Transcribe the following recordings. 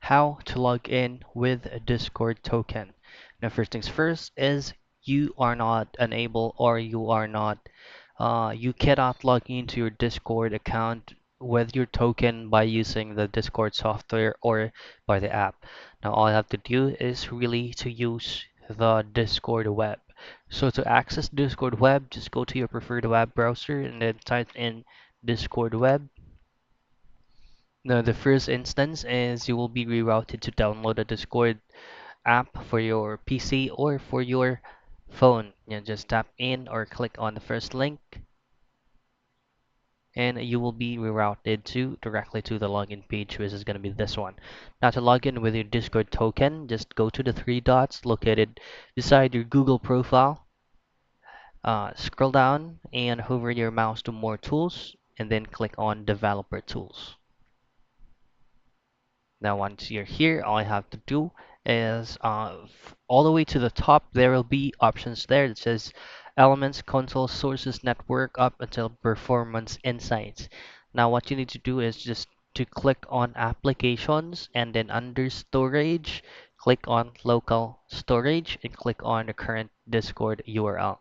how to log in with a Discord token. Now, first things first is you are not unable or you cannot log into your Discord account with your token by using the Discord software or by the app. Now, all you have to do is really to use the Discord web. So to access Discord web, just go to your preferred web browser and then type in Discord web. Now, the first instance is you will be rerouted to download a Discord app for your PC or for your phone. Just tap in or click on the first link, and you will be rerouted to directly to the login page, which is going to be this one. Now, to log in with your Discord token, just go to the three dots located beside your Google profile. Scroll down and hover your mouse to more tools, and then click on developer tools. Now, once you're here, all I have to do is all the way to the top, there will be options there that says Elements, Console, Sources, Network, up until Performance Insights. Now, what you need to do is just to click on Applications and then under Storage, click on Local Storage and click on the current Discord URL.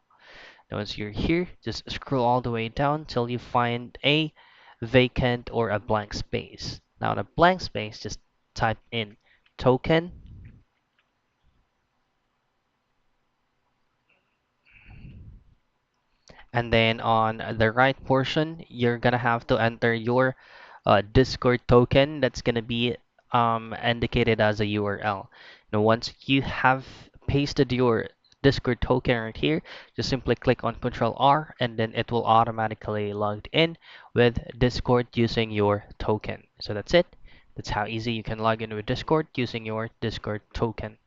Now, once you're here, just scroll all the way down till you find a vacant or a blank space. Now, in a blank space, just type in token, and then on the right portion, you're gonna have to enter your Discord token that's gonna be indicated as a URL. Now, once you have pasted your Discord token right here, just simply click on Control R and then it will automatically log in with Discord using your token. So that's it. That's how easy you can log in with Discord using your Discord token.